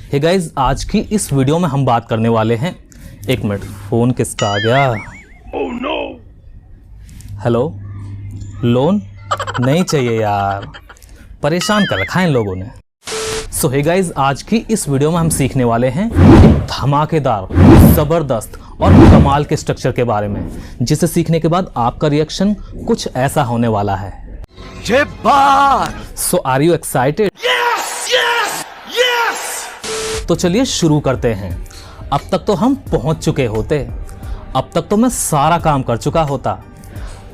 Hey guys, आज की इस वीडियो में हम बात करने वाले हैं। एक मिनट, फोन किसका आ गया? Oh no. हेलो, लोन नहीं चाहिए यार, परेशान कर रखा है इन लोगों ने। सो हे गाइज, आज की इस वीडियो में हम सीखने वाले हैं एक धमाकेदार, जबरदस्त और कमाल के स्ट्रक्चर के बारे में, जिसे सीखने के बाद आपका रिएक्शन कुछ ऐसा होने वाला है। सो आर यू एक्साइटेड? तो चलिए शुरू करते हैं। अब तक तो हम पहुंच चुके होते, अब तक तो मैं सारा काम कर चुका होता,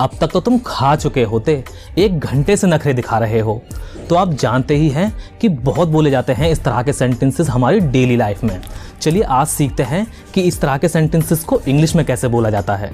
अब तक तो तुम खा चुके होते, 1 घंटे से नखरे दिखा रहे हो। तो आप जानते ही हैं कि बहुत बोले जाते हैं इस तरह के सेंटेंसेस हमारी डेली लाइफ में। चलिए आज सीखते हैं कि इस तरह के सेंटेंसेस को इंग्लिश में कैसे बोला जाता है।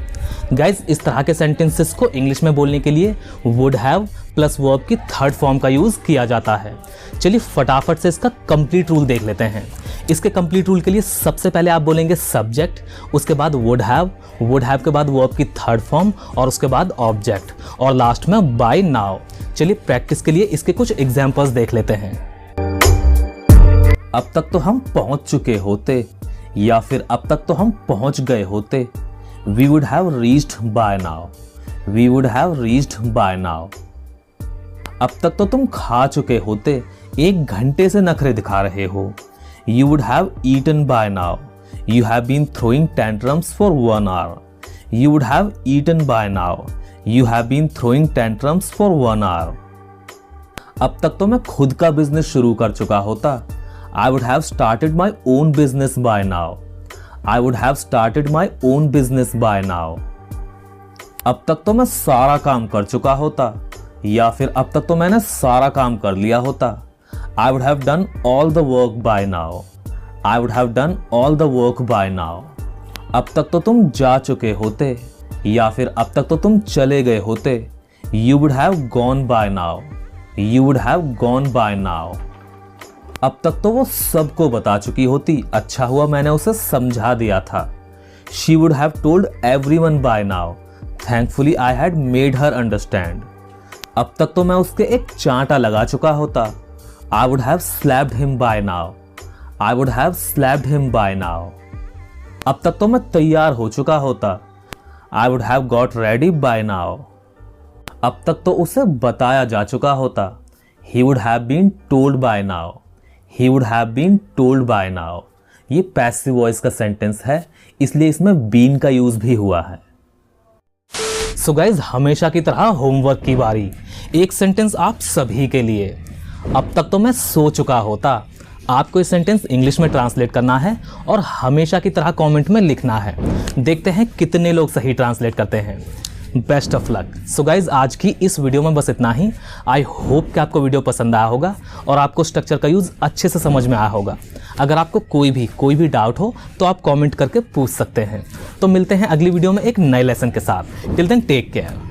गाइज, इस तरह के सेंटेंसेस को इंग्लिश में बोलने के लिए वुड हैव प्लस वर्ब की थर्ड फॉर्म का यूज़ किया जाता है। चलिए फटाफट से इसका कंप्लीट रूल देख लेते हैं। इसके कंप्लीट रूल के लिए सबसे पहले आप बोलेंगे सब्जेक्ट, उसके बाद वुड हैव के बाद वर्ब की थर्ड फॉर्म और उसके बाद ऑब्जेक्ट और लास्ट में बाय नाउ। चलिए प्रैक्टिस के लिए इसके कुछ एग्जांपल्स देख लेते हैं। अब तक तो हम पहुंच चुके होते, या फिर अब तक तो हम पहुंच गए होते। We would have reached by now, we would have reached by now. अब तक तो तुम खा चुके होते, 1 घंटे से नखरे दिखा रहे हो। You would have eaten by now. You have been throwing tantrums for 1 hour. You would have eaten by now. You have been throwing tantrums for 1 hour. अब तक तो मैं खुद का बिजनेस शुरू कर चुका होता। I would have started my own business by now. I would have started my own business by now. अब तक तो मैं सारा काम कर चुका होता, या फिर अब तक तो मैंने सारा काम कर लिया होता। I would have done all the work by now. I would have done all the work by now. अब तक तो तुम जा चुके होते, या फिर अब तक तो तुम चले गए होते। You would have gone by now. You would have gone by now. अब तक तो वो सबको बता चुकी होती, अच्छा हुआ मैंने उसे समझा दिया था। She would have told everyone by now. Thankfully I had made her understand. अब तक तो मैं उसके एक चांटा लगा चुका होता। I would have slapped him by now. I would have slapped him by now. अब तक तो मैं तैयार हो चुका होता। I would have got ready by now. अब तक तो उसे बताया जा चुका होता। He would have been told by now. He would have been told by now. ये पैसिव वॉइस का सेंटेंस है, इसलिए इसमें been का यूज भी हुआ है। सो गाइज, हमेशा की तरह होमवर्क की बारी। एक सेंटेंस आप सभी के लिए। अब तक तो मैं सो चुका होता। आपको इस सेंटेंस इंग्लिश में ट्रांसलेट करना है और हमेशा की तरह कमेंट में लिखना है। देखते हैं कितने लोग सही ट्रांसलेट करते हैं। Best of luck. So guys, आज की इस वीडियो में बस इतना ही। आई होप कि आपको वीडियो पसंद आया होगा और आपको स्ट्रक्चर का यूज़ अच्छे से समझ में आया होगा। अगर आपको कोई भी डाउट हो तो आप कमेंट करके पूछ सकते हैं। तो मिलते हैं अगली वीडियो में एक नए लेसन के साथ। Till then take care.